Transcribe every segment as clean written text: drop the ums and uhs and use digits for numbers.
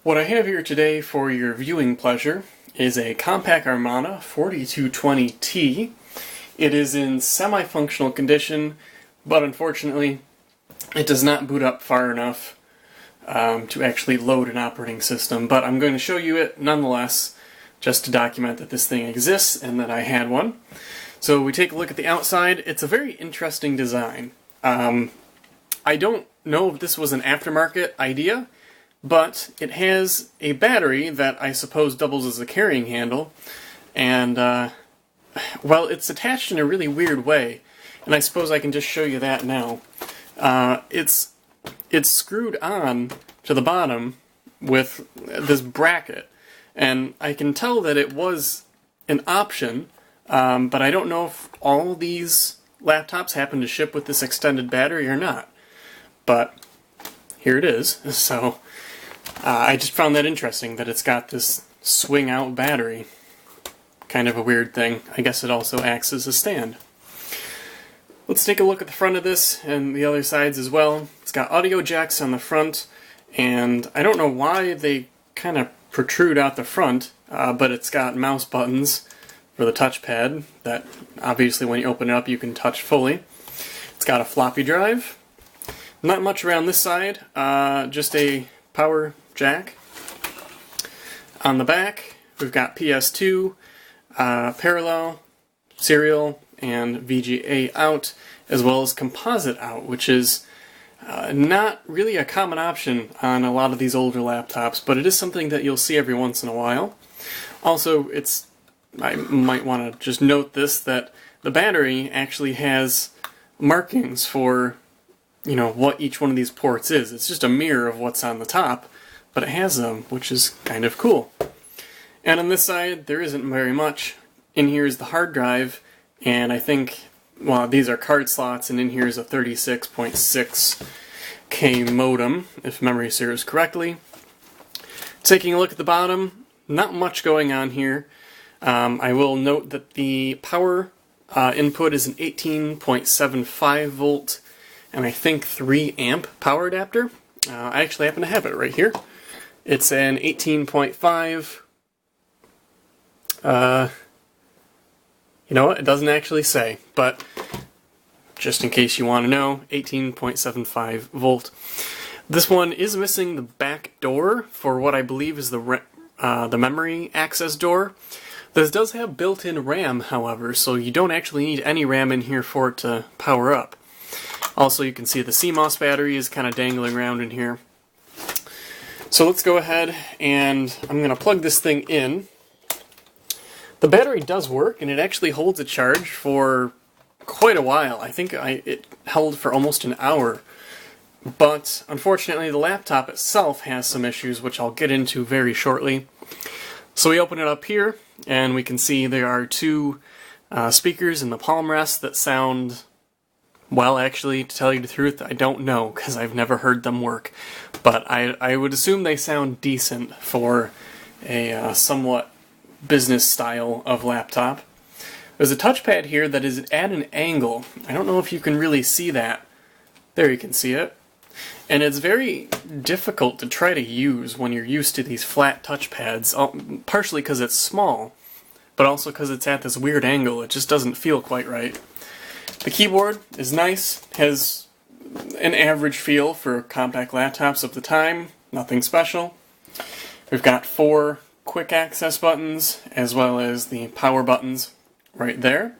What I have here today for your viewing pleasure is a Compaq Armada 4220T. It is in semi-functional condition, but unfortunately it does not boot up far enough to actually load an operating system. But I'm going to show you it nonetheless, just to document that this thing exists and that I had one. So we take a look at the outside. It's a very interesting design. I don't know if this was an aftermarket idea, but it has a battery that I suppose doubles as a carrying handle, and well, it's attached in a really weird way, and I suppose I can just show you that now. It's screwed on to the bottom with this bracket, and I can tell that it was an option, but I don't know if all these laptops happen to ship with this extended battery or not. But here it is, so I just found that interesting that it's got this swing out battery. Kind of a weird thing. I guess it also acts as a stand. Let's take a look at the front of this and the other sides as well. It's got audio jacks on the front, and I don't know why they kind of protrude out the front, but it's got mouse buttons for the touchpad that obviously when you open it up you can touch fully. It's got a floppy drive. Not much around this side, just a power jack. On the back, we've got PS2, parallel, serial, and VGA out, as well as composite out, which is not really a common option on a lot of these older laptops, but it is something that you'll see every once in a while. Also, I might want to just note this, that the battery actually has markings for what each one of these ports is. It's just a mirror of what's on the top, but it has them, which is kind of cool. And on this side, there isn't very much. In here is the hard drive, and I think, well, these are card slots, and in here is a 36.6K modem, if memory serves correctly. Taking a look at the bottom, not much going on here. I will note that the power input is an 18.75 volt and I think 3 amp power adapter. I actually happen to have it right here. It's an 18.5. You know what? It doesn't actually say, but just in case you want to know, 18.75 volt. This one is missing the back door for what I believe is the memory access door. This does have built-in RAM, however, so you don't actually need any RAM in here for it to power up. Also, you can see the CMOS battery is kind of dangling around in here. So let's go ahead and I'm going to plug this thing in. The battery does work, and it actually holds a charge for quite a while. I think it held for almost an hour. But unfortunately, the laptop itself has some issues, which I'll get into very shortly. So we open it up here, and we can see there are two speakers in the palm rest that sound... Well, actually, to tell you the truth, I don't know, because I've never heard them work. But I would assume they sound decent for a somewhat business style of laptop. There's a touchpad here that is at an angle. I don't know if you can really see that. There you can see it. And it's very difficult to try to use when you're used to these flat touchpads, partially because it's small, but also because it's at this weird angle. It just doesn't feel quite right. The keyboard is nice, has an average feel for Compaq laptops of the time, nothing special. We've got 4 quick access buttons, as well as the power buttons right there.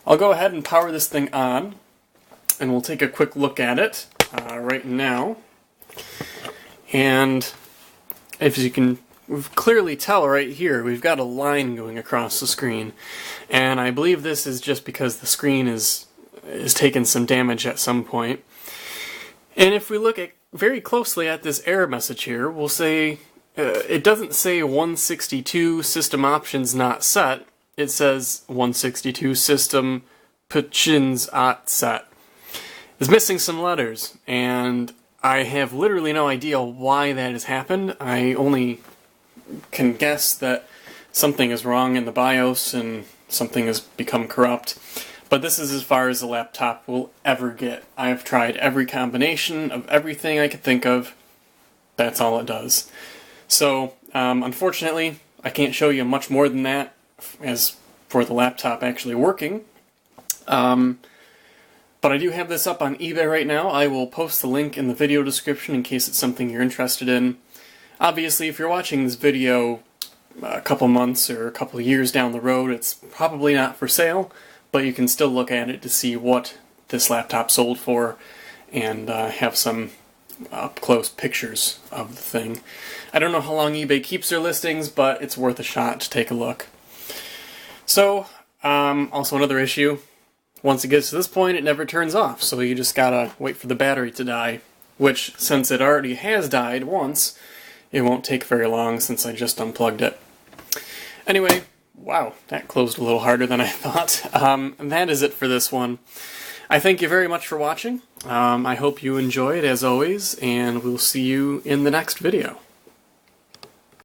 I'll go ahead and power this thing on, and we'll take a quick look at it right now. And as you can clearly tell right here, we've got a line going across the screen. And I believe this is just because the screen is taken some damage at some point. And if we look at very closely at this error message here, we'll say it doesn't say 162 system options not set. It says 162 system options not set. It's missing some letters, and I have literally no idea why that has happened. I only can guess that something is wrong in the BIOS and something has become corrupt. But this is as far as the laptop will ever get. I've tried every combination of everything I could think of. That's all it does. So, unfortunately, I can't show you much more than that as for the laptop actually working. But I do have this up on eBay right now. I will post the link in the video description in case it's something you're interested in. Obviously, if you're watching this video a couple months or a couple years down the road, it's probably not for sale, but you can still look at it to see what this laptop sold for and have some up-close pictures of the thing. I don't know how long eBay keeps their listings, but it's worth a shot to take a look. So, also another issue. Once it gets to this point, it never turns off, so you just gotta wait for the battery to die, which, since it already has died once, it won't take very long since I just unplugged it. Anyway, wow, that closed a little harder than I thought. That is it for this one. I thank you very much for watching. I hope you enjoyed, as always, and we'll see you in the next video.